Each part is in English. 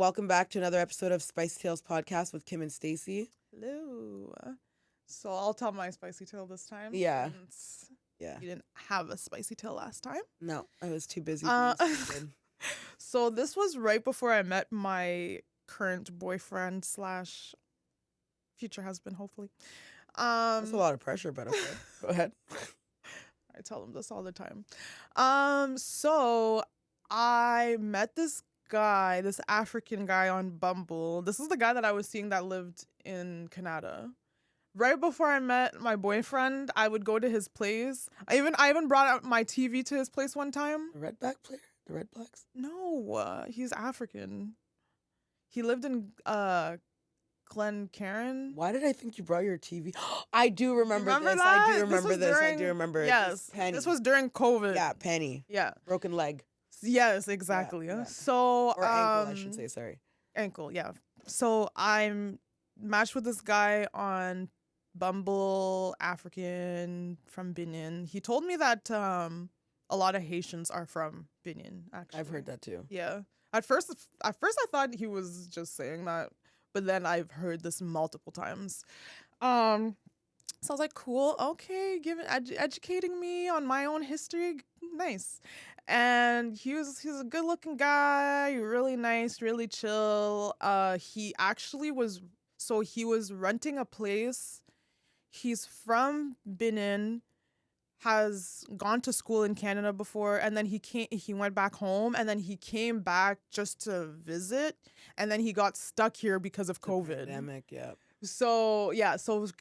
Welcome back to another episode of Spicy Tales Podcast with Kim and Stacy. Hello. So I'll tell my spicy tale this time. Yeah. Since Yeah. you didn't have a spicy tale last time. No, I was too busy. So this was right before I met my current boyfriend / future husband, hopefully. That's a lot of pressure, but okay. Go ahead. I tell him this all the time. So I met this guy, this African guy on Bumble. This is the guy that I was seeing that lived in Canada. Right before I met my boyfriend, I would go to his place. I even brought out my TV to his place one time. The Redback player? The Red Blacks? No, he's African. He lived in Glencairn. Why did I think you brought your TV? I do remember this. That? I do remember this. I do remember it. Yes, Penny. this was during COVID. Yeah, Penny. Yeah. Broken leg. Yes, exactly. Yeah. So or ankle, I should say. Sorry. Ankle, yeah. So I'm matched with this guy on Bumble, African from Benin. He told me that a lot of Haitians are from Benin. Actually, I've heard that too. Yeah. At first I thought he was just saying that, but then I've heard this multiple times. So I was like, cool, okay, educating me on my own history, nice. And he's a good looking guy, really nice, really chill. He was renting a place. He's from Benin, has gone to school in Canada before, and then he went back home, and then he came back just to visit, and then he got stuck here because of COVID. Pandemic, yeah. So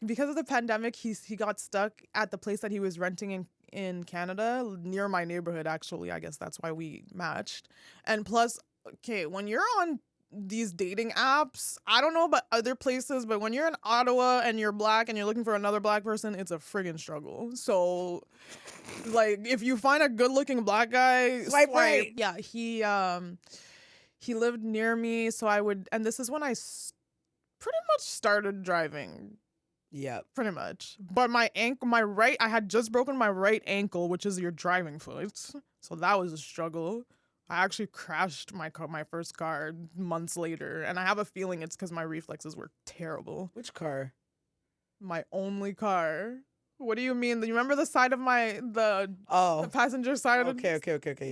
because of the pandemic, he got stuck at the place that he was renting in Canada, near my neighborhood, actually. I guess that's why we matched. And plus, okay, when you're on these dating apps, I don't know about other places, but when you're in Ottawa and you're black and you're looking for another black person, it's a friggin' struggle. So, like, if you find a good-looking black guy, swipe right. Yeah, he lived near me, so I would, and this is when I pretty much started driving. Yeah. Pretty much. But I had just broken my right ankle, which is your driving foot. So that was a struggle. I actually crashed my first car months later, and I have a feeling it's because my reflexes were terrible. Which car? My only car. What do you mean? You remember the side of the passenger side? Okay.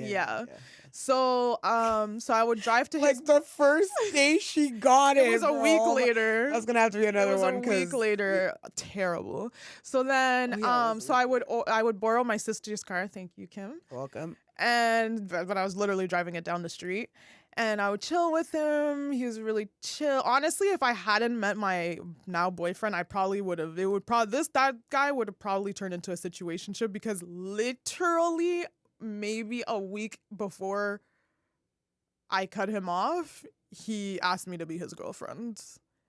Yeah. So I would drive to his. Like the first day she got it. It was a week later. That's gonna have to be another one. It was a week later. Terrible. So then, so I would borrow my sister's car. Thank you, Kim. Welcome. But I was literally driving it down the street, and I would chill with him. He was really chill. Honestly, if I hadn't met my now boyfriend, I probably would have. That guy would have probably turned into a situationship, because literally maybe a week before I cut him off, he asked me to be his girlfriend.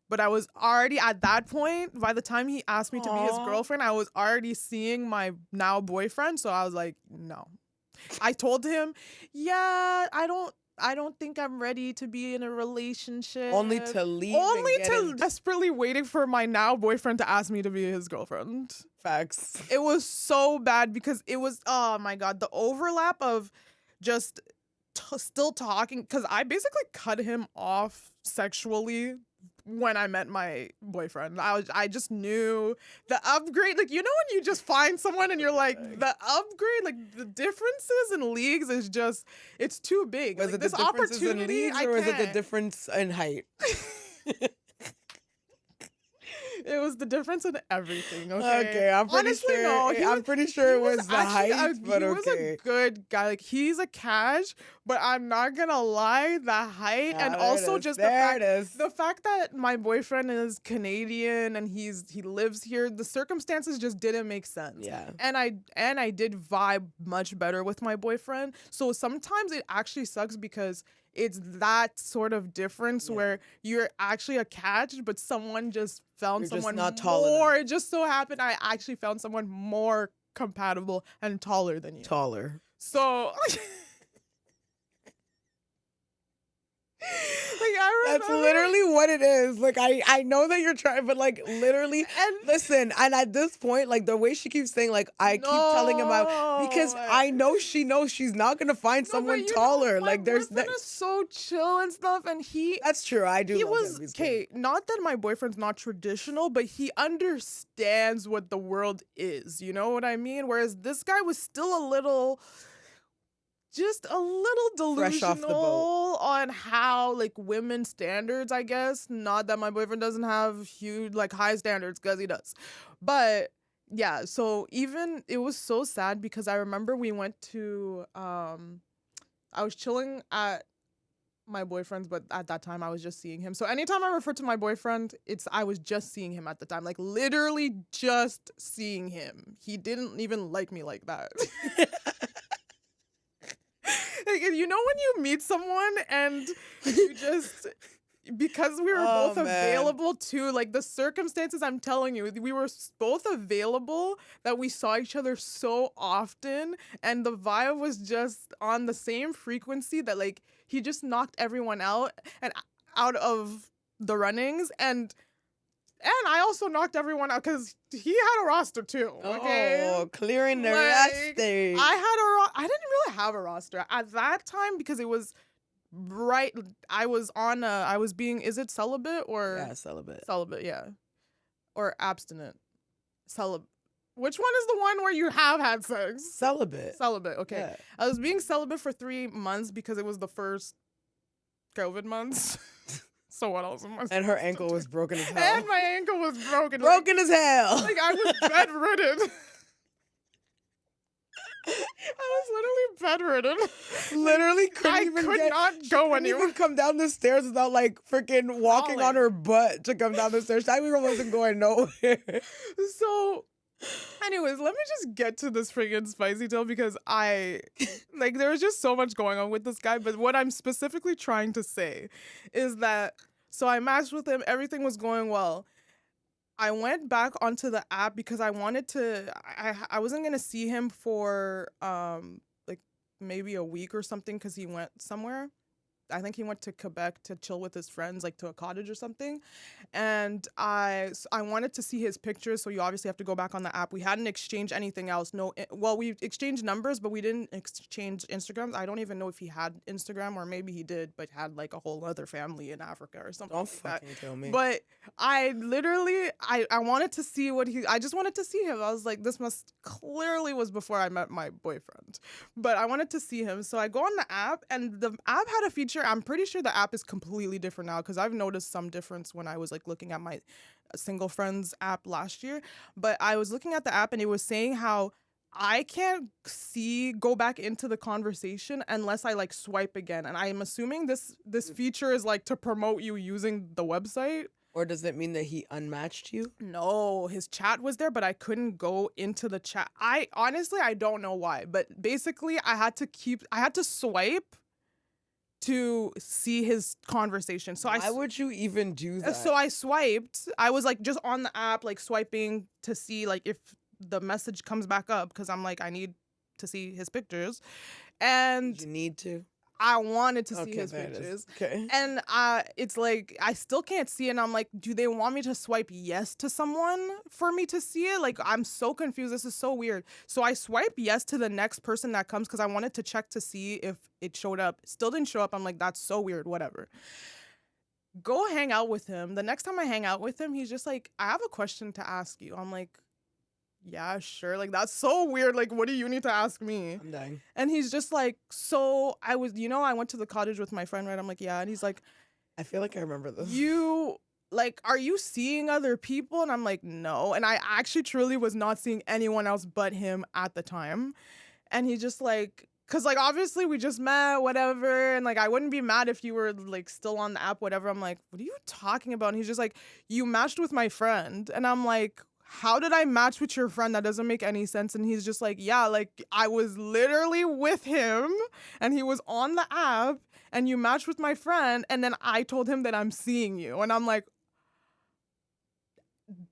But I was already at that point. By the time he asked me to be his girlfriend, I was already seeing my now boyfriend. So I was like, no. I told him, yeah, I don't think I'm ready to be in a relationship. Only to leave. Desperately waiting for my now boyfriend to ask me to be his girlfriend. Facts. It was so bad, because it was, oh my God, the overlap of just still talking, because I basically cut him off sexually when I met my boyfriend. I just knew the upgrade, like, you know when you just find someone and you're like, the upgrade, like the differences in leagues is just, it's too big. Was like, it this the differences opportunity, in leagues, or was it the difference in height? It was the difference in everything. Okay, I'm pretty sure. No, I'm pretty sure it was the height. But he was a good guy. Like, he's a cash, but I'm not gonna lie, the height, and also just the fact that my boyfriend is Canadian and he lives here. The circumstances just didn't make sense. Yeah. And I did vibe much better with my boyfriend. So sometimes it actually sucks, because it's that sort of difference where you're actually a catch, but someone just found someone not tall more. enough. It just so happened I actually found someone more compatible and taller than you. Taller. So, like, I That's literally what it is. Like, I know that you're trying, but like literally, And listen. And at this point, like the way she keeps saying, like I keep telling him about because I know she knows she's not gonna find someone taller. Like there's that is so chill and stuff, and That's true. I do. He love was him. He's okay. good. Not that my boyfriend's not traditional, but he understands what the world is. You know what I mean? Whereas this guy was still just a little Fresh off the boat. delusional on how like women's standards, I guess. Not that my boyfriend doesn't have huge like high standards, because he does. But yeah, so even it was so sad because I remember we went to I was chilling at my boyfriend's, but at that time I was just seeing him. So anytime I refer to my boyfriend, I was just seeing him at the time. Like literally just seeing him. He didn't even like me like that. Like, you know when you meet someone and you just, because we were both available too, like the circumstances, I'm telling you, we were both available that we saw each other so often, and the vibe was just on the same frequency that like he just knocked everyone out of the runnings, and I also knocked everyone out because he had a roster too. Okay, clearing the like, roster. I didn't really have a roster at that time because it was right. I was being, is it celibate or celibate? Celibate, yeah, or abstinent. Celibate. Which one is the one where you have had sex? Celibate. Celibate. Okay, Yeah. I was being celibate for 3 months because it was the first COVID months. So what else am I? And her ankle was broken as hell. And my ankle was broken. Broken as hell. Like I was bedridden. I was literally bedridden. Literally couldn't I even could not go couldn't anywhere. even come down the stairs without like freaking walking on her butt to come down the stairs. That girl wasn't going nowhere. So, anyways, let me just get to this freaking spicy tale because there was just so much going on with this guy. But what I'm specifically trying to say is that, so I matched with him. Everything was going well. I went back onto the app because I wanted to, I wasn't going to see him for like maybe a week or something because he went somewhere. I think he went to Quebec to chill with his friends, like to a cottage or something. And I wanted to see his pictures, so you obviously have to go back on the app. We hadn't exchanged anything else. We exchanged numbers, but we didn't exchange Instagrams. I don't even know if he had Instagram, or maybe he did, but had like a whole other family in Africa or something. Don't fucking tell me. But I literally, I wanted to see I just wanted to see him. I was like, this clearly was before I met my boyfriend. But I wanted to see him. So I go on the app, and the app had a feature. I'm pretty sure the app is completely different now because I've noticed some difference when I was like looking at my single friends app last year. But I was looking at the app and it was saying how I can't go back into the conversation unless I like swipe again. And I'm assuming this feature is like to promote you using the website. Or does it mean that he unmatched you? No, his chat was there, but I couldn't go into the chat. I don't know why, but basically I had to swipe to see his conversation. So why would you even do that? So I swiped. I was like just on the app, like swiping to see like if the message comes back up because I'm like, I need to see his pictures. And you need to? I wanted to see his pictures. Okay. And it's like, I still can't see it. And I'm like, do they want me to swipe yes to someone for me to see it? Like, I'm so confused. This is so weird. So I swipe yes to the next person that comes because I wanted to check to see if it showed up. Still didn't show up. I'm like, that's so weird. Whatever. Go hang out with him. The next time I hang out with him, he's just like, I have a question to ask you. I'm like, yeah, sure. Like, that's so weird. Like, what do you need to ask me? I'm dying. And he's just like, so I went to the cottage with my friend, right? I'm like, yeah. And he's like, I feel like I remember this. Are you seeing other people? And I'm like, no. And I actually truly was not seeing anyone else but him at the time. And he's just like, because like, obviously we just met, whatever. And like, I wouldn't be mad if you were like still on the app, whatever. I'm like, what are you talking about? And he's just like, you matched with my friend. And I'm like, how did I match with your friend? That doesn't make any sense. And he's just like, yeah, like I was literally with him and he was on the app and you matched with my friend. And then I told him that I'm seeing you. And I'm like,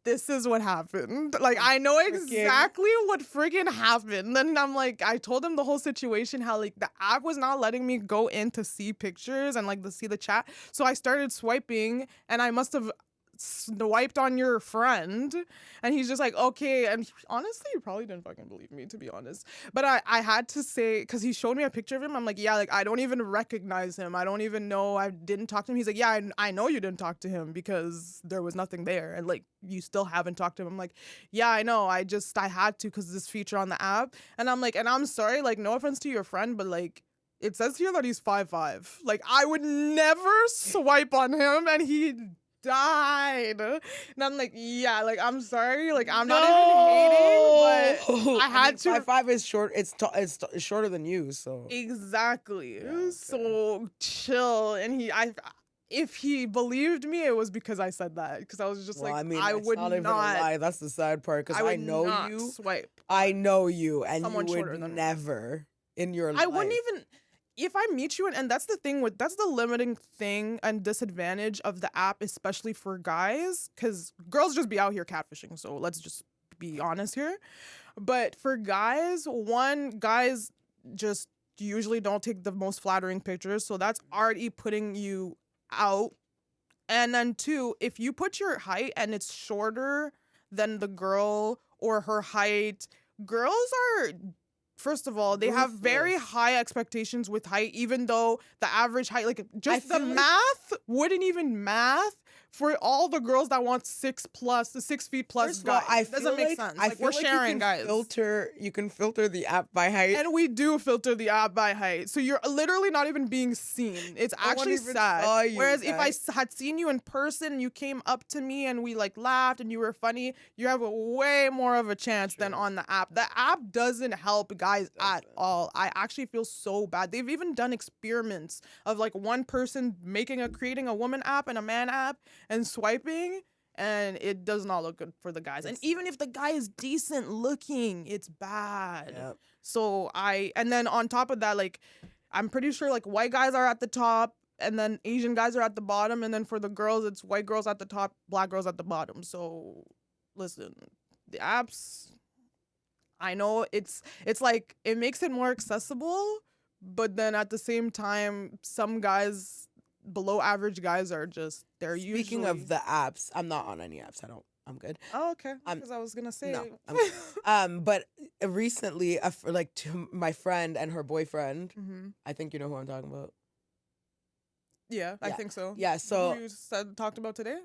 this is what happened. Like, I know exactly what freaking happened. Then I'm like, I told him the whole situation, how like the app was not letting me go in to see pictures and like to see the chat. So I started swiping, and I must have swiped on your friend. And he's just like, okay. And honestly, he probably didn't fucking believe me, to be honest. But I had to say, because he showed me a picture of him, I'm like, yeah, like I don't even recognize him. I don't even know. I didn't talk to him. He's like, yeah, I know you didn't talk to him because there was nothing there, and like you still haven't talked to him. I'm like, yeah, I know. I had to because this feature on the app. And I'm like, and I'm sorry, like no offense to your friend, but like it says here that he's 5'5". Like I would never swipe on him, and he died. And I'm like, yeah, like I'm sorry, like I'm not even hating, but I had to. 5'5" is short. It's shorter than you, so exactly. Yeah, okay. So chill. And if he believed me, it was because I said that. Because I was just well, like, I mean, I it's would not even a lie. That's the sad part. Because I know not you. Swipe. I know you, and Someone you shorter would than me. never in your life. I wouldn't even. If I meet you, and that's the thing that's the limiting thing and disadvantage of the app, especially for guys, because girls just be out here catfishing. So let's just be honest here. But for guys, guys just usually don't take the most flattering pictures. So that's already putting you out. And then two, if you put your height and it's shorter than the girl or her height, girls are... First of all, they have very high expectations with height, even though the average height, like just the math wouldn't even math for all the girls that want 6 feet plus. First of all, it doesn't make sense. I like feel we're like sharing, guys. You can filter the app by height. And we do filter the app by height. So you're literally not even being seen. It's actually sad. Whereas if I had seen you in person, you came up to me and we like laughed and you were funny, you have a way more of a chance than on the app. The app doesn't help guys at all. I actually feel so bad. They've even done experiments of like one person creating a woman app and a man app and swiping, and it does not look good for the guys. And even if the guy is decent looking, it's bad. Yep. So and then on top of that, like I'm pretty sure like white guys are at the top and then Asian guys are at the bottom, and then for the girls it's white girls at the top, black girls at the bottom. So listen, the apps, I know it's like it makes it more accessible, but then at the same time some guys, below average guys, are just Speaking of the apps, I'm not on any apps. I'm good. Oh, okay. Because I was gonna say no. But recently, to my friend and her boyfriend, I think you know who I'm talking about. Yeah, I think so. Yeah. So who you talked about today?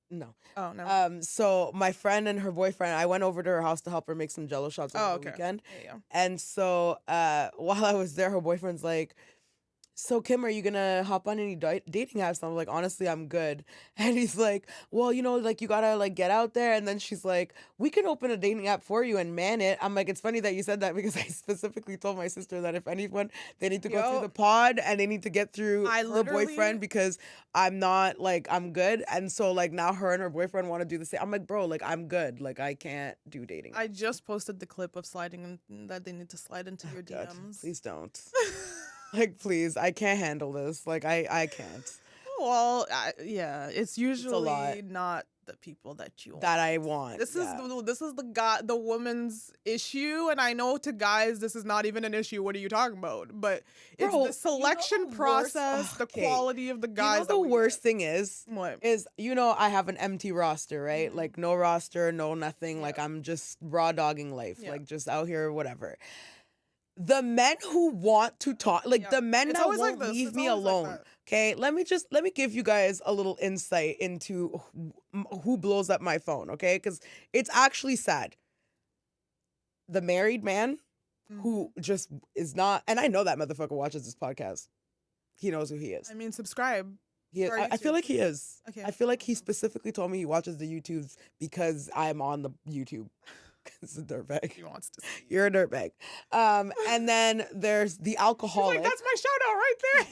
No. Oh no. So my friend and her boyfriend, I went over to her house to help her make some Jello shots over the weekend. Yeah. And so while I was there, her boyfriend's like, so Kim, are you gonna hop on any dating apps? And I'm like, honestly, I'm good. And he's like, well, like you gotta like get out there. And then she's like, we can open a dating app for you and man it. I'm like, it's funny that you said that because I specifically told my sister that if anyone, they need to go through the pod and they need to get through her boyfriend because I'm not like, I'm good. And so like now her and her boyfriend want to do the same. I'm like, bro, like I'm good. Like I can't do dating. I just posted the clip of sliding that they need to slide into your DMs. God, please don't. Like, please, I can't handle this. Like, I can't. Well, yeah, it's usually not the people that you want. That I want. This is the woman's issue, and I know to guys this is not even an issue. What are you talking about? But it's the selection process, the quality of the guys. The worst thing is, what? I have an empty roster, right? Mm-hmm. Like no roster, no nothing. Yeah. Like I'm just raw dogging life, like just out here, whatever. The men who want to talk, the men that won't leave me alone. Okay, let me give you guys a little insight into who blows up my phone. Okay, because it's actually sad. The married man who just is not, and I know that motherfucker watches this podcast. He knows who he is. I mean, subscribe. He is. I feel like he is. Okay. I feel like he specifically told me he watches the YouTubes because I'm on the YouTube. It's a dirtbag. He wants to see you. You're a dirtbag. And then there's the alcoholic. She's like, that's my shout out right there.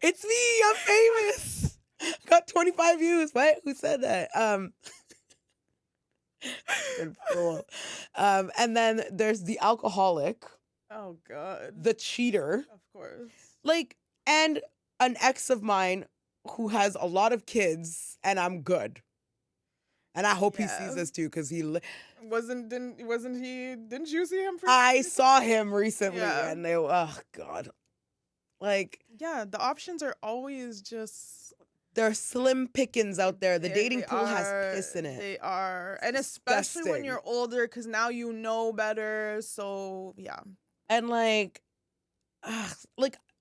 It's me. I'm famous. Got 25 views. What? Who said that? And then there's the alcoholic. Oh God. The cheater. Of course. Like, and an ex of mine who has a lot of kids, and I'm good. And I hope he sees this too, because didn't you see him? I saw him recently, and oh God, like the options are always just. There are slim pickings out there. The dating pool has piss in it. They are, and especially when you're older, because now you know better. So yeah, and like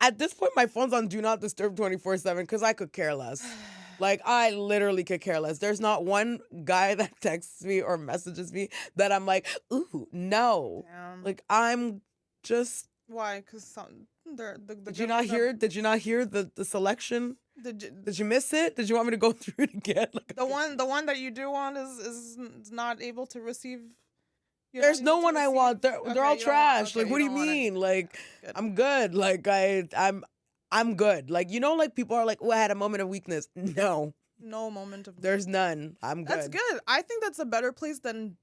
at this point, my phone's on Do Not Disturb 24/7 because I could care less. Like, I literally could care less. There's not one guy that texts me or messages me that I'm like, ooh, no. Damn. Like, I'm just... Why? Because Did you not hear the selection? Did you miss it? Did you want me to go through it again? Like, the one that you do want is not able to receive... There's no one I want. They're all trash. Like, what do you mean? Like, I'm good. Like, I'm good. Like, like people are like, oh, I had a moment of weakness. No moment of There's none. I'm good. That's good. I think that's a better place than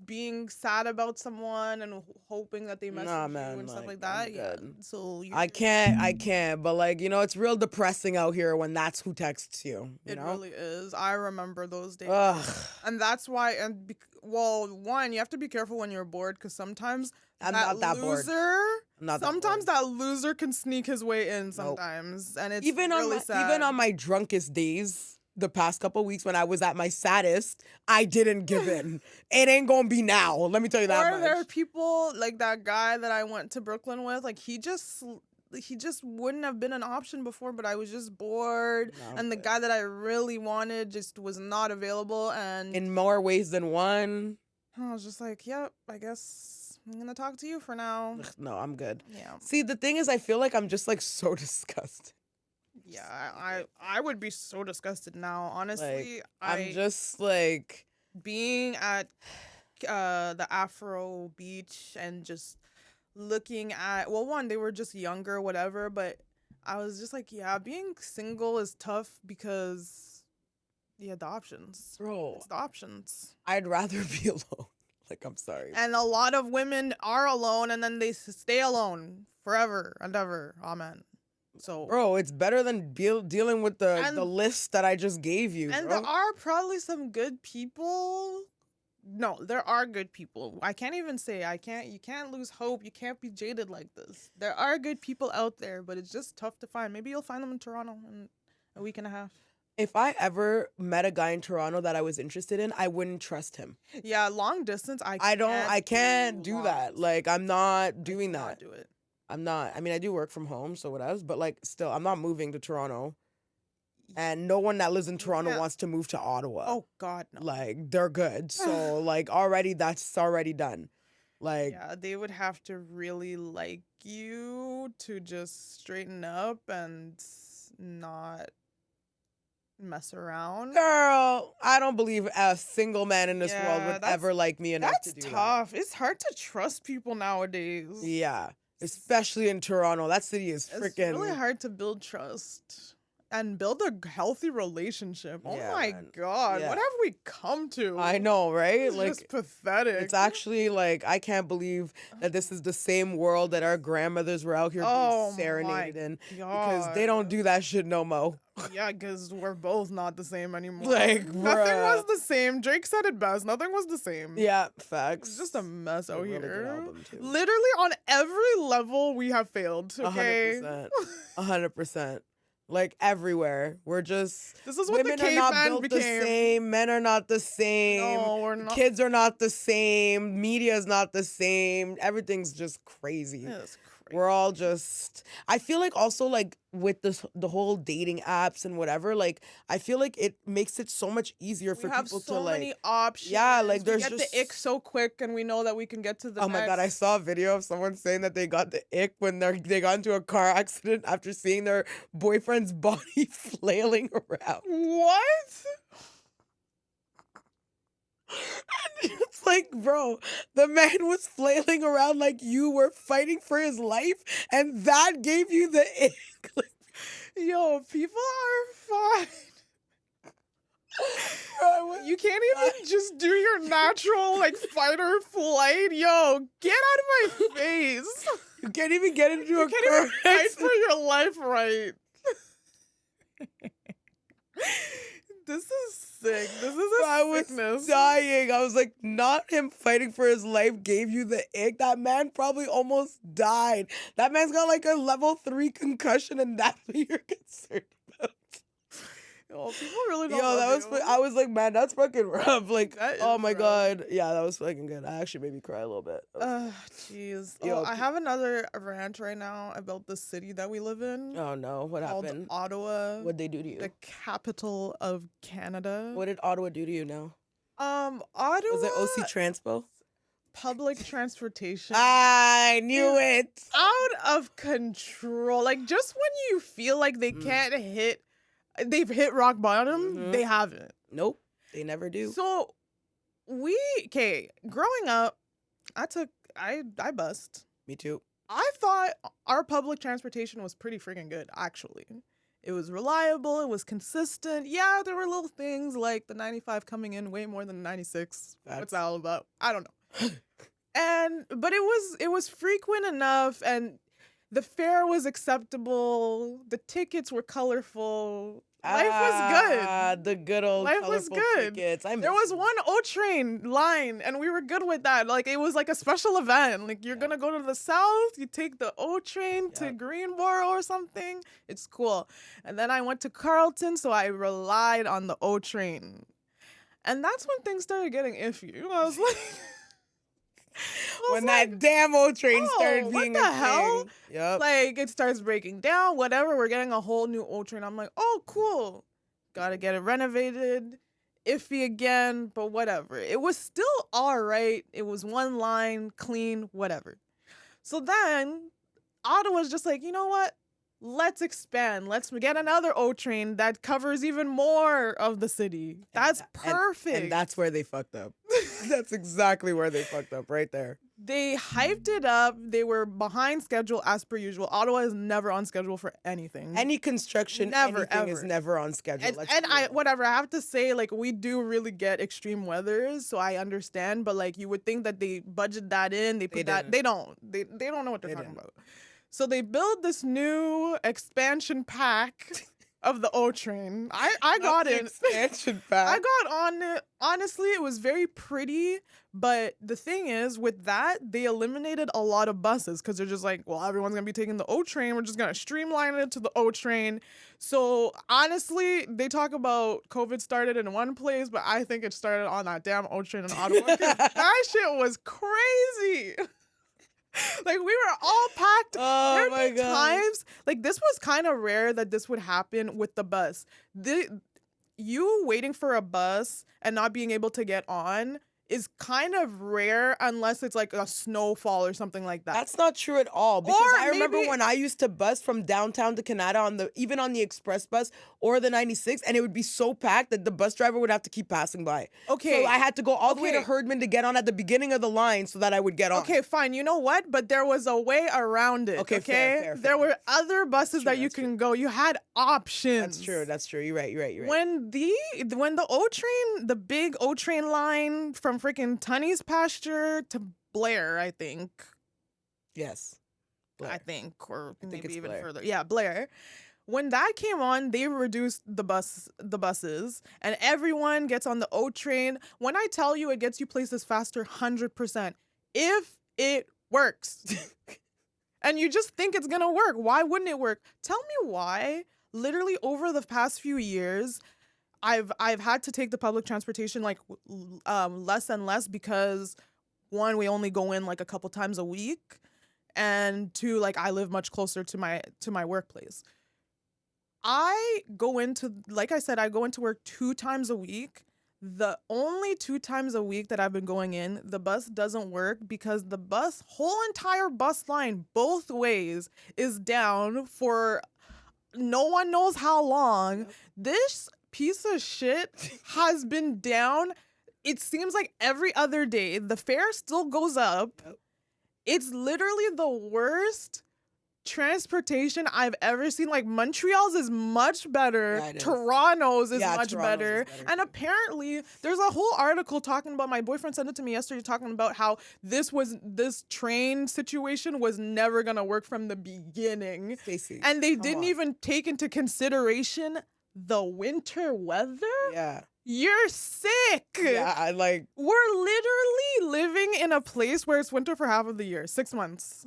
being sad about someone and hoping that they message you and stuff like that. Yeah. So I can't. But like, it's real depressing out here when that's who texts you. It really is. I remember those days. Ugh. And that's why. One, you have to be careful when you're bored, because sometimes I'm not that bored. Sometimes that loser can sneak his way in sometimes, and it's really sad. Even on my drunkest days, the past couple weeks when I was at my saddest, I didn't give in. It ain't gonna be now. Let me tell you that much. Or there are people like that guy that I went to Brooklyn with. Like, he just wouldn't have been an option before, but I was just bored. And the guy that I really wanted just was not available. And in more ways than one. I was just like, yep, I guess I'm going to talk to you for now. No, I'm good. Yeah. See, the thing is, I feel like I'm just like so disgusted. Yeah, I would be so disgusted now, honestly. Like, I'm just like... Being at the Afro Beach and just looking at... Well, one, they were just younger, whatever, but I was just like, yeah, being single is tough because... Yeah, the options. Bro. It's the options. I'd rather be alone. Like, I'm sorry. And a lot of women are alone and then they stay alone forever and ever. Amen. So, bro, it's better than dealing with the list that I just gave you. And there are probably some good people. No, there are good people. I can't even say you can't lose hope. You can't be jaded like this. There are good people out there, but it's just tough to find. Maybe you'll find them in Toronto in a week and a half. If I ever met a guy in Toronto that I was interested in, I wouldn't trust him. Yeah, long distance, I can't do that. Like, I'm not doing that. Do it. I'm not. I mean, I do work from home, so whatever. But like, still, I'm not moving to Toronto. And no one that lives in Toronto wants to move to Ottawa. Oh God, no. Like, they're good. So like, that's already done. Like, yeah, they would have to really like you to just straighten up and not mess around. Girl, I don't believe a single man in this world would ever like me enough to do that. That's tough. It's hard to trust people nowadays. Yeah. Especially in Toronto. That city is freaking... It's really hard to build trust and build a healthy relationship. Oh my God. Yeah. What have we come to? I know, right? It's just pathetic. It's actually like, I can't believe that this is the same world that our grandmothers were out here being serenaded in. Because they don't do that shit no more. Yeah, because we're both not the same anymore. Like, nothing was the same. Drake said it best. Nothing was the same. Yeah, facts. It's just a mess out here. Literally on every level, we have failed. Okay, 100%. Like, everywhere. We're just... This is what women the caveman became. The same. Men are not the same. No, we're not. Kids are not the same. Media is not the same. Everything's just crazy. Yeah, it's crazy. We're all just... I feel like also, like, with the whole dating apps and whatever, like, I feel like it makes it so much easier for people to, like... We have so many options. Yeah, like, there's just... We get the ick so quick, and we know that we can get to the next. My God, I saw a video of someone saying that they got the ick when they got into a car accident after seeing their boyfriend's body flailing around. What? And it's like, bro, the man was flailing around like you were fighting for his life, and that gave you the ick. Like, yo, people are fine. You can't even just do your natural, like, fight or flight. Yo, get out of my face. You can't even get into a car. You can't even fight for your life right. This is sick. This is a sickness. Was dying. I was like, not him fighting for his life gave you the ick. That man probably almost died. That man's got like a level 3 concussion, and that's what you're concerned about. Oh, people really don't. I was like, man, that's fucking rough. Like, oh my God. Yeah, that was fucking good. I actually made me cry a little bit. Jeez. I have another rant right now about the city that we live in. Oh no, what happened? Ottawa. What'd they do to you? The capital of Canada. What did Ottawa do to you now? Ottawa. Was it OC Transpo? Public transportation. I knew it. Out of control. Like, just when you feel like they can't they've hit rock bottom, they haven't. Nope, they never do. So growing up, I bussed. Me too. I thought our public transportation was pretty freaking good, actually. It was reliable, it was consistent. Yeah, there were little things like the 95 coming in way more than the 96. What's that all about? I don't know. But it was frequent enough, and the fare was acceptable. The tickets were colorful. Life was good. The good old life was good. Tickets. There was one O-Train line, and we were good with that. Like, it was like a special event. Like, you're gonna go to the south, you take the O-Train to Greenboro or something. It's cool. And then I went to Carleton, so I relied on the O-Train. And that's when things started getting iffy. I was like... when that damn old train started being what the hell? Yep. Like, it starts breaking down, whatever. We're getting a whole new old train. I'm like, oh, cool. Gotta get it renovated. Iffy again, but whatever. It was still all right. It was one line, clean, whatever. So then Ottawa's just like, you know what? Let's expand. Let's get another O train that covers even more of the city. That's perfect. And that's where they fucked up. That's exactly where they fucked up, right there. They hyped it up. They were behind schedule as per usual. Ottawa is never on schedule for anything. Any construction, anything is never on schedule. I have to say, like, we do really get extreme weather, so I understand. But like, you would think that they budget that in. They don't. They don't know what they're talking about. So they build this new expansion pack of the O-Train. I got it. Expansion pack. I got on it. Honestly, it was very pretty. But the thing is, with that, they eliminated a lot of buses because they're just like, well, everyone's going to be taking the O-Train. We're just going to streamline it to the O-Train. So honestly, they talk about COVID started in one place, but I think it started on that damn O-Train in Ottawa. That shit was crazy. Like, we were all packed. Oh my God. Times, like, this was kind of rare that this would happen with the bus. You waiting for a bus and not being able to get on is kind of rare unless it's like a snowfall or something like that. That's not true at all. Because I remember when I used to bus from downtown to Canada even on the express bus or the 96, and it would be so packed that the bus driver would have to keep passing by. Okay. So I had to go all the way to Herdman to get on at the beginning of the line so that I would get on. Okay, fine. You know what? But there was a way around it. Okay? Fair. There were other buses that you can go. You had options. That's true. You're right. When the O-Train, the big O-Train line from freaking Tunney's pasture to Blair, I think. Yes. Blair. I think, or maybe even Blair. further. Yeah, Blair. When that came on, they reduced the buses, and everyone gets on the O-Train. When I tell you it gets you places faster, 100%. If it works. And you just think it's gonna work. Why wouldn't it work? Tell me why. Literally over the past few years, I've had to take the public transportation like less and less because, one, we only go in like a couple times a week, and two, like, I live much closer to my workplace. I go into work 2 times a week. The only 2 times a week that I've been going in, the bus doesn't work because the whole entire bus line both ways is down for no one knows how long. Yep. This piece of shit has been down. It seems like every other day. The fare still goes up. Yep. It's literally the worst transportation I've ever seen. Like, Montreal's is much better. Yeah, Toronto's is much better. And apparently there's a whole article talking about, my boyfriend sent it to me yesterday, talking about how this train situation was never gonna work from the beginning. Stacey, and they didn't even take into consideration the winter weather? Yeah. You're sick. Yeah, we're literally living in a place where it's winter for half of the year, 6 months.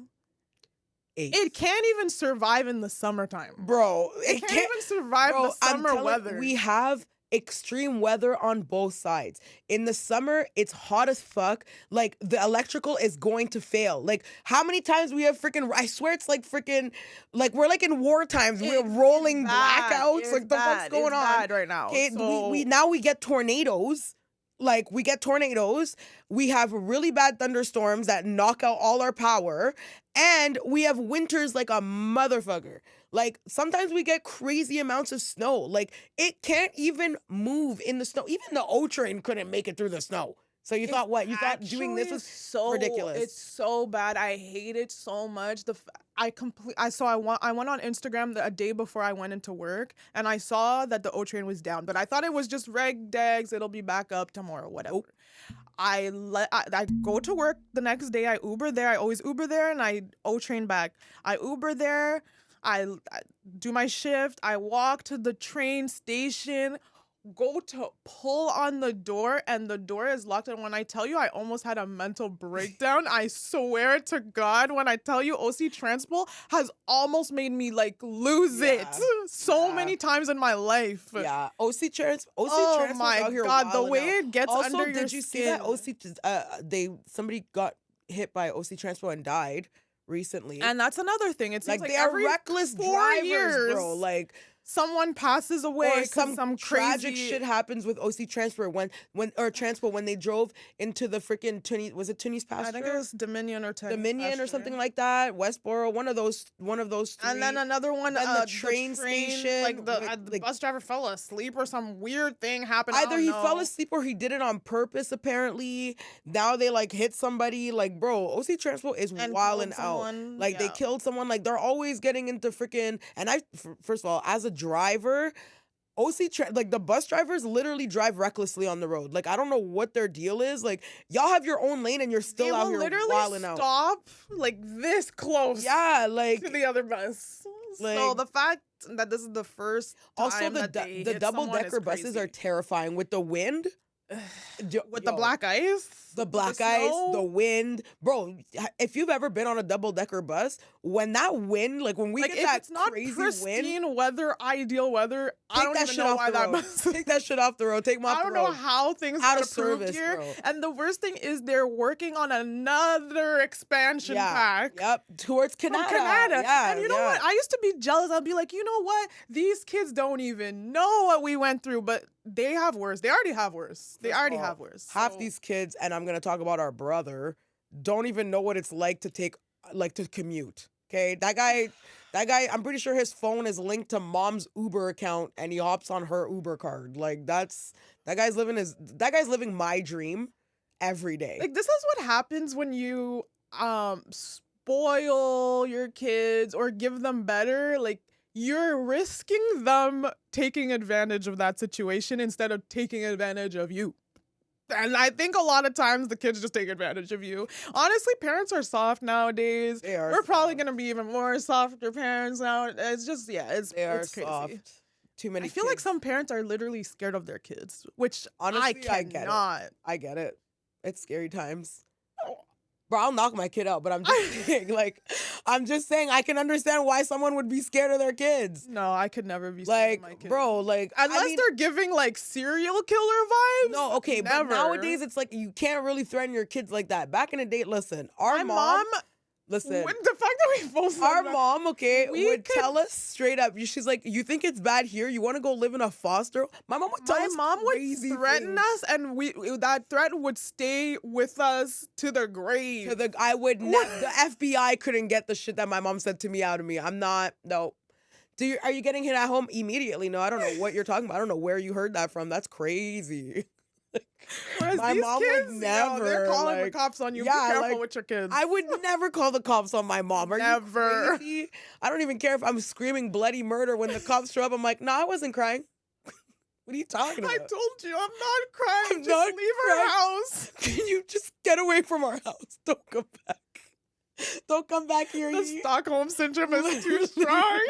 8. It can't even survive in the summertime. Bro, it can't even survive the summer weather. We have extreme weather on both sides. In the summer, it's hot as fuck. Like, the electrical is going to fail. Like, how many times we have freaking, I swear it's like freaking, like, we're like in war times. We're rolling blackouts. Like, the fuck's going on? Bad right now. Okay, so... we get tornadoes. Like, we get tornadoes. We have really bad thunderstorms that knock out all our power. And we have winters like a motherfucker. Like, sometimes we get crazy amounts of snow. Like, it can't even move in the snow. Even the O train couldn't make it through the snow. So you thought what? You thought doing this was so ridiculous. It's so bad. I hate it so much. I went on Instagram a day before I went into work, and I saw that the O train was down. But I thought it was just reg degs. It'll be back up tomorrow, whatever. Nope. I go to work the next day. I Uber there. I always Uber there, and I O train back. I Uber there. I do my shift. I walk to the train station, go to pull on the door, and the door is locked. And when I tell you, I almost had a mental breakdown. I swear to God, when I tell you, OC Transpo has almost made me like lose it so many times in my life. Yeah, OC Transpo. Oh my God, the way it gets also, under your skin. Did you see that somebody got hit by OC Transpo and died recently? And that's another thing. It seems like they are reckless drivers, bro. Like, someone passes away, or some tragic shit happens with OC Transpo when they drove into the freaking Tunis pasture? I think it was Dominion or something like that. Westboro, one of those three. And then another one, and the train station, like the bus driver fell asleep or some weird thing happened. Either he fell asleep or he did it on purpose. Apparently, now they like hit somebody. Like, bro, OC Transpo is wilding out. Like, they killed someone. Like, they're always getting into freaking. And first of all, as a driver, like, the bus drivers literally drive recklessly on the road. Like, I don't know what their deal is. Like, y'all have your own lane and you're still out here wilding out. Stop like this close. Yeah, like to the other bus. Like, so the fact that this is the first time also the double-decker buses are terrifying with the wind. With the black ice, the wind, bro. If you've ever been on a double-decker bus, when that wind, like when we get that it's not crazy pristine wind, weather, ideal weather, I don't even know why that bus. Take that shit off the road. Take them off the road. I don't know how things out are of service here. bro. And the worst thing is they're working on another expansion pack. Yep, towards Canada. Yeah, and you know what? I used to be jealous. I'd be like, you know what? These kids don't even know what we went through, but they have worse. They already have worse. Have worse. Half these kids, and I'm gonna talk about our brother, don't even know what it's like to commute. Okay, that guy, I'm pretty sure his phone is linked to mom's Uber account, and he hops on her Uber card. Like, that guy's living my dream every day. Like, this is what happens when you spoil your kids or give them better. Like, you're risking them taking advantage of that situation instead of taking advantage of you. And I think a lot of times the kids just take advantage of you. Honestly, parents are soft nowadays. They are. We're probably going to be even more softer parents now. It's just, it's crazy. Soft. Too many I feel like some parents are literally scared of their kids, which honestly, I cannot. I get it. It's scary times. Bro, I'll knock my kid out, but I'm just saying, I can understand why someone would be scared of their kids. No, I could never be scared of my kids. Bro, unless they're giving like serial killer vibes. No, okay, never. But nowadays it's like you can't really threaten your kids like that. Back in the day, listen, my mom listen, the fact that we both our mom, would tell us straight up. She's like, "You think it's bad here? You want to go live in a foster?" My mom would tell us. My mom would threaten us, and that threat would stay with us to the grave. The FBI couldn't get the shit that my mom said to me out of me. I'm not. No. Are you getting hit at home immediately? No, I don't know what you're talking about. I don't know where you heard that from. That's crazy. Whereas my mom kids, would never. They're calling the cops on you. Yeah, be careful with your kids. I would never call the cops on my mom. Are never. You crazy? I don't even care if I'm screaming bloody murder when the cops show up. I'm like, I wasn't crying. What are you talking about? I told you, I'm not crying. Just leave our house. Can you just get away from our house? Don't come back. Don't come back here. The Stockholm syndrome is too strong.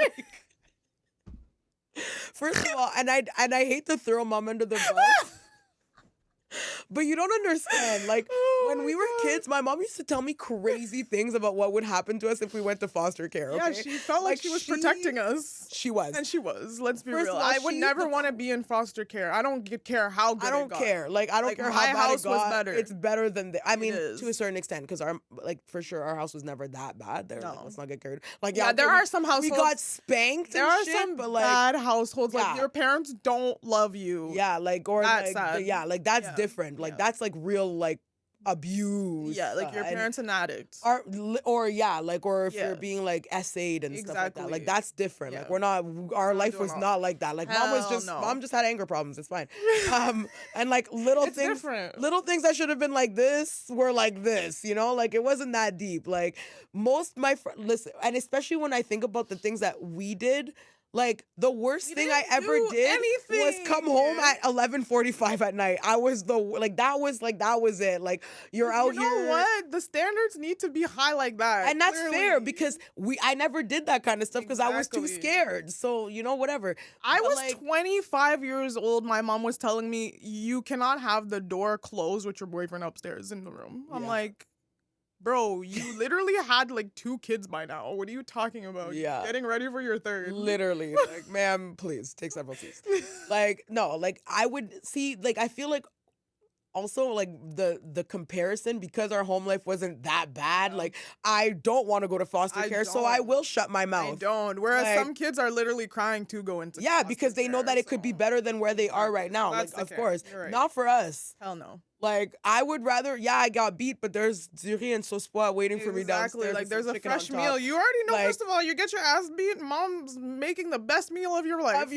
First of all, and I hate to throw mom under the bus. But you don't understand. Like, when we were kids, my mom used to tell me crazy things about what would happen to us if we went to foster care. Okay? Yeah, she felt like she was protecting us. She was. And she was. Let's be real. All, I would never want to be in foster care. I don't care how good I don't care. Like, I don't care how bad it got. Was better. It's better than I mean, to a certain extent, because for sure, our house was never that bad. There, like, let's not get carried. Like, yeah, there are some households. We got spanked. There are some bad households. Like, your parents don't love you. Yeah, like, or that's like, sad. Yeah, like, that's different. Like, that's like real, like, abuse. Yeah, like your parents an addict. Or if you're being like essayed and stuff like that. Like, that's different. Yeah. Like, our life was not like that. Like, mom just had anger problems. It's fine. And like little things that should have been like this were like this, you know? Like, it wasn't that deep. Like, most my friends, listen, and especially when I think about the things that we did, like, the worst thing I ever did was come home at 11:45 at night. That was it. Like, you're out here. You know what? The standards need to be high like that. And that's fair, because I never did that kind of stuff because I was too scared. So, you know, whatever. I was 25 years old. My mom was telling me, you cannot have the door closed with your boyfriend upstairs in the room. I'm like, bro, you literally had like 2 kids by now. What are you talking about? Yeah. Getting ready for your 3rd. Literally. Like, ma'am, please take several seats. Like, no, like, I would see, like, I feel like also, like, the comparison, because our home life wasn't that bad, like, I don't want to go to foster care, so I will shut my mouth. I don't. Whereas like, some kids are literally crying to go into foster because they know that it could be better than where they are right now. Like, of course. Right. Not for us. Hell no. Like, I would rather, I got beat, but there's durée and sauce pois waiting for me downstairs. Like, there's a fresh meal. You already know, like, first of all, you get your ass beat, mom's making the best meal of your life.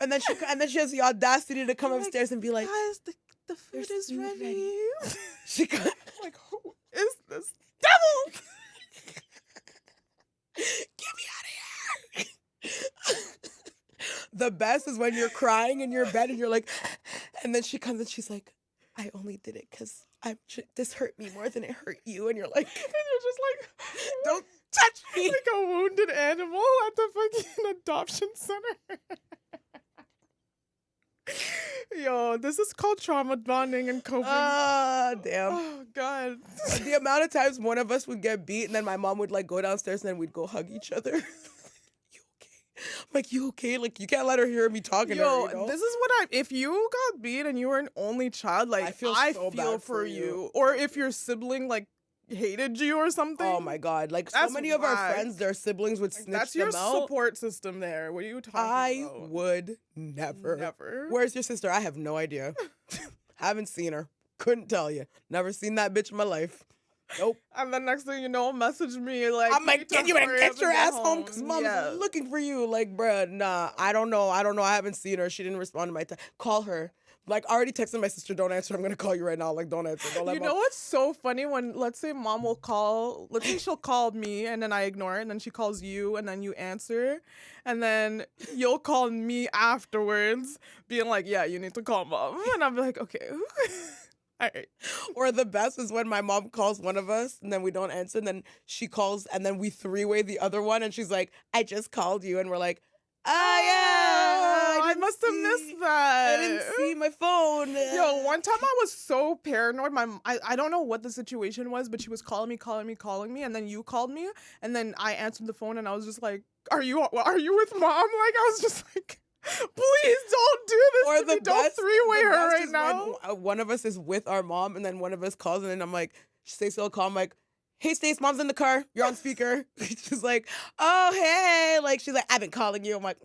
And then she has the audacity to come upstairs and be like, guys, the food is ready. She got like, who is this devil? Get me out of here. The best is when you're crying in your bed and you're like, and then she comes and she's like, I only did it because this hurt me more than it hurt you. And you're like, and you're just like, don't touch me. Like a wounded animal at the fucking adoption center. Yo, this is called trauma bonding and coping. Damn. Oh, God. The amount of times one of us would get beat and then my mom would like go downstairs and then we'd go hug each other. I'm like, you okay? Like, you can't let her hear me talking to her, you know? This is what if you got beat and you were an only child, like, I feel bad for you. Or if your sibling, like, hated you or something. Oh, my God. Like, so many of our friends, their siblings would snitch them out. That's your support system there. What are you talking about? I would never. Never. Where's your sister? I have no idea. Haven't seen her. Couldn't tell you. Never seen that bitch in my life. Nope. And then next thing you know, message me like, I'm like, get your ass home because mom's looking for you. Like, bruh, nah, I don't know. I haven't seen her. She didn't respond to my text. Call her. Like, I already texted my sister, don't answer. I'm going to call you right now. Like, don't answer. Don't let know what's so funny? When, let's say mom will call, let's say she'll call me and then I ignore it and then she calls you and then you answer and then you'll call me afterwards being like, yeah, you need to call mom. And I'm like, okay. All right. Or the best is when my mom calls one of us and then we don't answer and then she calls and then we 3-way the other one and she's like, I just called you. And we're like, yeah, I must have missed that. I didn't see my phone. Yo, one time I was so paranoid. I don't know what the situation was, but she was calling me, and then you called me, and then I answered the phone, and I was just like, "Are you with mom?" Like, I was just like, "Please don't do this or to me. Don't 3-way her right now." One of us is with our mom, and then one of us calls, and then I'm like, she stays so calm, like, hey, Stace, mom's in the car. You're on speaker. She's like, oh, hey. Like, she's like, I've been calling you. I'm like,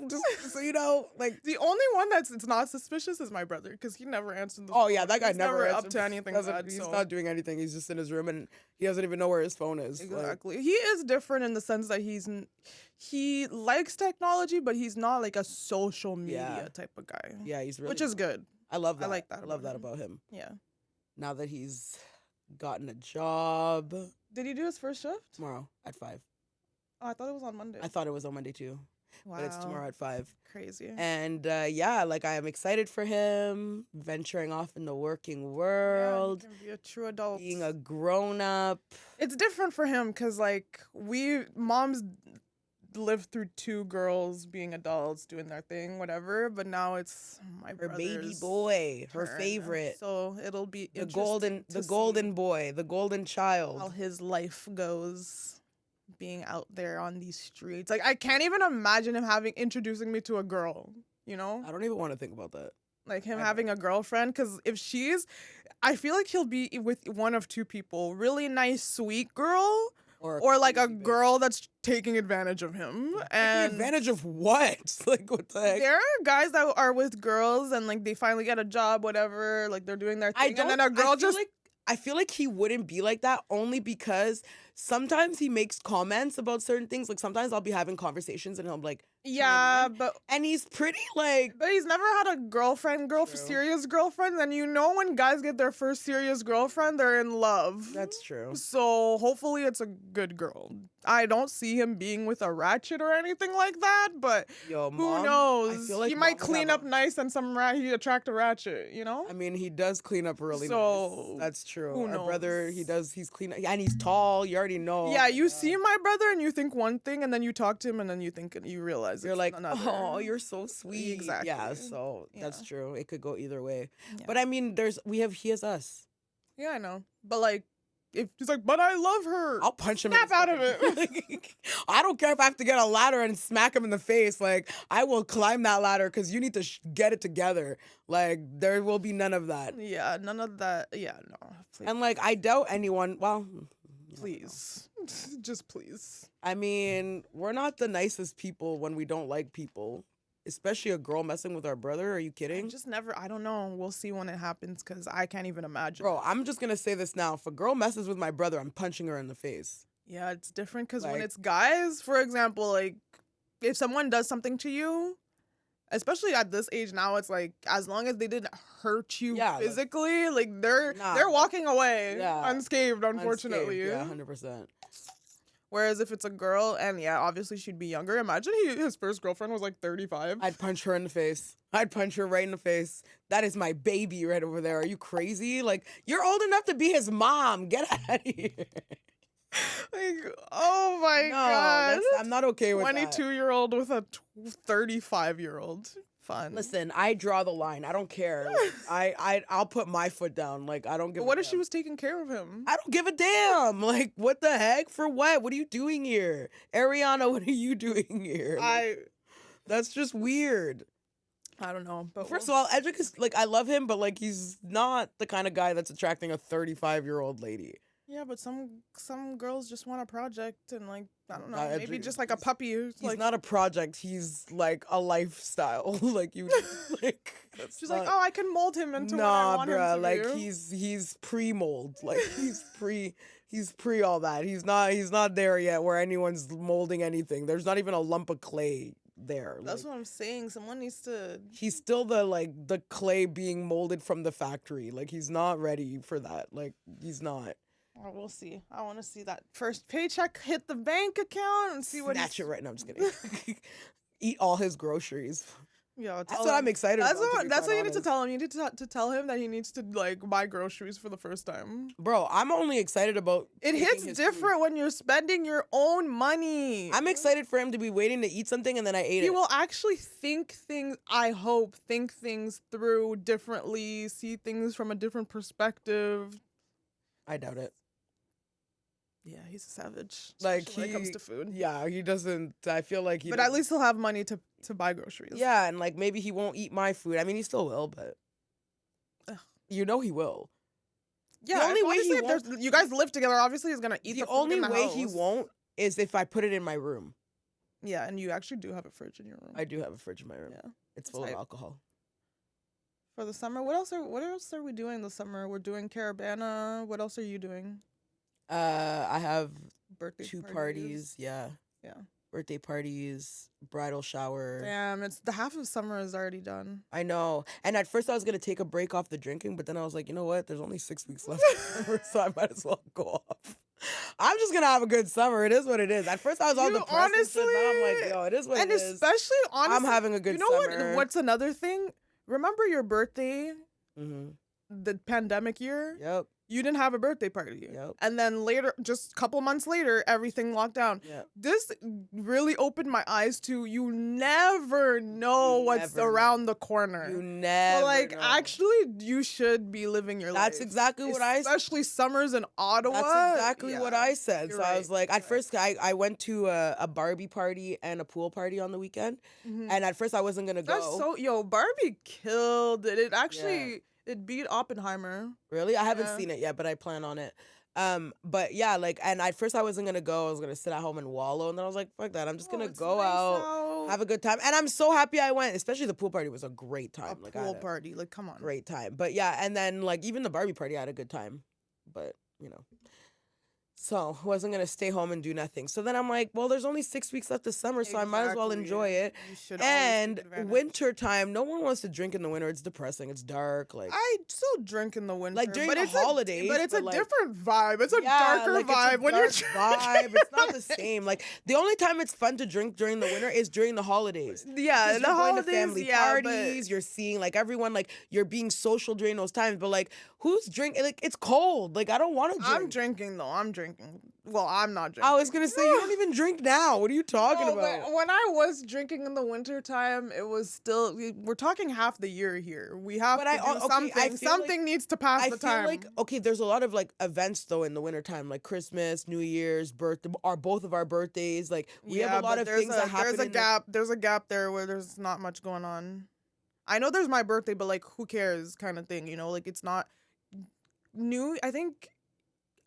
just so you know. Like, the only one it's not suspicious is my brother because he never answered the phone. Oh, yeah, that guy never up to anything bad. He's not doing anything. He's just in his room, and he doesn't even know where his phone is. Exactly. Like, he is different in the sense that he likes technology, but he's not like a social media type of guy. Yeah, he's really Which is good. I love that. I like that. I love that about him. Yeah. Now that he's gotten a job. Did he do his first shift? Tomorrow at 5. Oh, I thought it was on Monday. I thought it was on Monday too. Wow. But it's tomorrow at 5. Crazy. And like, I am excited for him venturing off in the working world. Yeah, he can be a true adult. Being a grown up. It's different for him because like moms lived through 2 girls being adults, doing their thing, whatever. But now it's my her baby brother's boy, her turn. favorite. So it'll be the golden boy, the golden child. How his life goes, being out there on these streets. Like, I can't even imagine him introducing me to a girl. You know? I don't even want to think about that. Like him having a girlfriend, because I feel like he'll be with one of 2 people: really nice, sweet girl, or like a girl that's taking advantage of him. And advantage of what? Like, what the heck? There are guys that are with girls and like they finally get a job, whatever. Like they're doing their thing, and then a girl I feel like he wouldn't be like that, only because sometimes he makes comments about certain things. Like sometimes I'll be having conversations and he'll be like, yeah, and he's pretty like, but he's never had a serious girlfriend. And you know, when guys get their first serious girlfriend, they're in love. That's true. So hopefully it's a good girl. I don't see him being with a ratchet or anything like that, but who knows? I feel like he might clean up nice and he attract a ratchet, you know? I mean, he does clean up really nice. That's true. Our brother, he's clean, and he's tall. You already know. Yeah, you see my brother and you think one thing, and then you talk to him and then you realize you're like, another. Oh, you're so sweet. Exactly. Yeah, so that's true. It could go either way. Yeah. But I mean, he has us. Yeah, I know. But like, if he's like, but I love her, I'll punch him. Snap out of it. I don't care if I have to get a ladder and smack him in the face. Like, I will climb that ladder because you need to get it together. Like, there will be none of that. Yeah, none of that. Yeah, no. Please. And like, I doubt anyone. Well, please, just please. I mean, we're not the nicest people when we don't like people. Especially a girl messing with our brother. Are you kidding? I don't know. We'll see when it happens, because I can't even imagine. Bro, I'm just going to say this now. If a girl messes with my brother, I'm punching her in the face. Yeah, it's different because when it's guys, for example, like, if someone does something to you, especially at this age now, it's like, as long as they didn't hurt you physically, like they're walking away unscathed, unfortunately. Unscathed, yeah, 100%. Whereas if it's a girl, and obviously she'd be younger. Imagine his first girlfriend was like 35. I'd punch her in the face. I'd punch her right in the face. That is my baby right over there. Are you crazy? Like, you're old enough to be his mom. Get out of here. Like, oh my God. I'm not okay with 22-year-old with a 35-year-old. Fun. Listen, I draw the line. I don't care. I'll put my foot down. Like, I don't give. What if she was taking care of him? I don't give a damn. Like, what the heck? For what? What are you doing here, Ariana? What are you doing here? Like, that's just weird. I don't know. But first of all, Edric is like, I love him, but like, he's not the kind of guy that's attracting a 35-year-old lady. Yeah, but some girls just want a project, and like, I don't know, maybe just like a puppy. He's like, not a project. He's like a lifestyle. Like, you like. She's like, oh, I can mold him into what I want him to like, do. he's pre-mold. Like, he's pre all that. He's not there yet where anyone's molding anything. There's not even a lump of clay there. That's what I'm saying. Someone needs to. He's still the clay being molded from the factory. Like, he's not ready for that. Like, he's not. Well, we'll see. I want to see that first paycheck hit the bank account and see what. Snatch it right now. I'm just kidding. Eat all his groceries. Yeah, that's what I'm excited about. That's what you need to tell him. You need to tell him that he needs to like buy groceries for the first time. Bro, I'm only excited about. It hits different when you're spending your own money. I'm excited for him to be waiting to eat something and then I ate it. He will actually think things. I hope think things through differently. See things from a different perspective. I doubt it. Yeah, he's a savage. Like, when it comes to food. Yeah, he doesn't. I feel like he. But at least he'll have money to buy groceries. Yeah, and like maybe he won't eat my food. I mean, he still will, but you know he will. Yeah, the only way if you guys live together, obviously he's gonna eat the food only in the way house. He won't is if I put it in my room. Yeah, and you actually do have a fridge in your room. I do have a fridge in my room. Yeah, it's full of alcohol. For the summer, what else are we doing this summer? We're doing Caravana. What else are you doing? I have birthday two parties. Yeah. Birthday parties, bridal shower. Damn, it's the half of summer is already done. I know. And at first I was gonna take a break off the drinking, but then I was like, you know what? There's only 6 weeks left, so I might as well go off. I'm just gonna have a good summer. It is what it is. At first I was all depressed, honestly, and now I'm like, yo, it is what it is. And especially honestly, I'm having a good summer. You know what's another thing? Remember your birthday? Mm-hmm. The pandemic year? Yep. You didn't have a birthday party. Yep. And then later, just a couple months later, everything locked down. Yep. This really opened my eyes to you never know what's around the corner. You never know. Actually, you should be living your life. That's exactly what I said. Especially summers in Ottawa. That's exactly what I said. So right. I was like, at first, I went to a Barbie party and a pool party on the weekend. Mm-hmm. And at first, I wasn't going to go. Barbie killed it. It actually... Yeah. It beat Oppenheimer. Really? I haven't seen it yet, but I plan on it. But yeah, and at first I wasn't gonna go. I was gonna sit at home and wallow, and then I was like, fuck that. I'm just gonna go out, have a good time. And I'm so happy I went. Especially the pool party was a great time. Pool party, come on. Great time. But yeah, and then even the Barbie party I had a good time. But so I wasn't going to stay home and do nothing. So then I'm like, well, there's only 6 weeks left of summer, so I might as well enjoy it. You should and winter time, no one wants to drink in the winter. It's depressing. It's dark. I still drink in the winter. During the holidays. But it's a different vibe. It's a darker vibe when you're drinking. It's not the same. The only time it's fun to drink during the winter is during the holidays. Yeah, the holidays, going to family parties. You're seeing everyone, you're being social during those times. But who's drinking? It's cold. I don't want to drink. I'm drinking though. I'm drinking. Well, I'm not drinking. I was gonna say you don't even drink now. What are you talking about? When I was drinking in the winter time, it was still. We're talking half the year here. We have to do something. Something needs to pass the time. I feel there's a lot of events though in the winter time, like Christmas, New Year's, both of our birthdays. We have a lot of things that happen. There's a gap there where there's not much going on. I know there's my birthday, but who cares, kind of thing. It's not new. I think.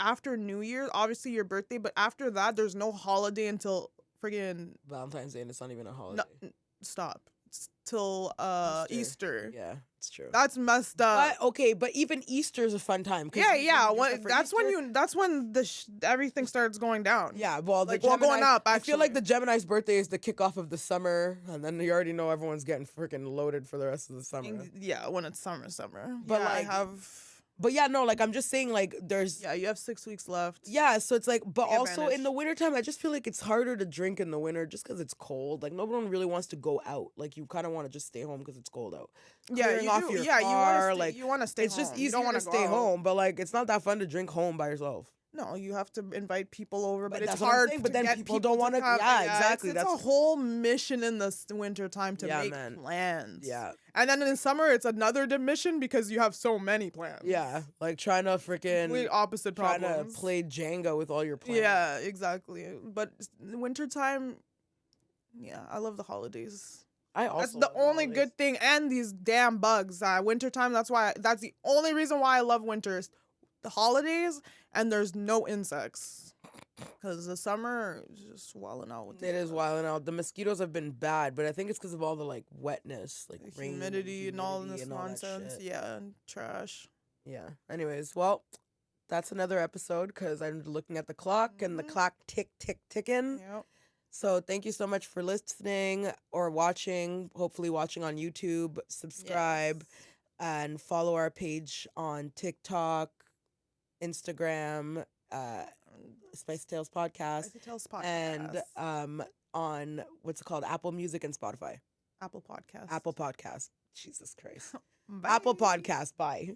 After New Year's, obviously your birthday, but after that, there's no holiday until friggin' Valentine's Day, and it's not even a holiday. No, stop. It's till Easter. Yeah, it's true. That's messed up. But even Easter is a fun time. Yeah. That's when everything starts going down. Yeah, well, going up. Actually. I feel like the Gemini's birthday is the kickoff of the summer, and then you already know everyone's getting freaking loaded for the rest of the summer. Yeah, when it's summer. But I have. But yeah, no, I'm just saying, there's... Yeah, you have 6 weeks left. Yeah, so it's but also in the wintertime, I just feel it's harder to drink in the winter just because it's cold. No one really wants to go out. You kind of want to just stay home because it's cold out. Clearing off your car, you want to stay home. It's just easier to stay home, but, it's not that fun to drink home by yourself. No, you have to invite people over, but it's hard. Saying, but then people don't want to. Yeah, exactly. It's a whole mission in the winter time to make plans. Yeah, and then in summer it's another mission because you have so many plans. Yeah, trying to freaking complete opposite problems. Trying to play Jenga with all your plans. Yeah, exactly. But winter time, yeah, I love the holidays. That's the only good thing, and these damn bugs. Wintertime. That's the only reason why I love winters. The holidays, and there's no insects because the summer is just wilding out. It is wilding out. The mosquitoes have been bad, but I think it's because of all the wetness, the humidity and all this nonsense. Yeah, and trash. Yeah. Anyways, well, that's another episode because I'm looking at the clock and the clock ticking. Yep. So thank you so much for listening or watching. Hopefully, watching on YouTube. Subscribe and follow our page on TikTok, Instagram, SpicyTalesPodcast, and on what's it called, Apple Music and Spotify. Apple Podcast. Jesus Christ. Apple Podcast. Bye.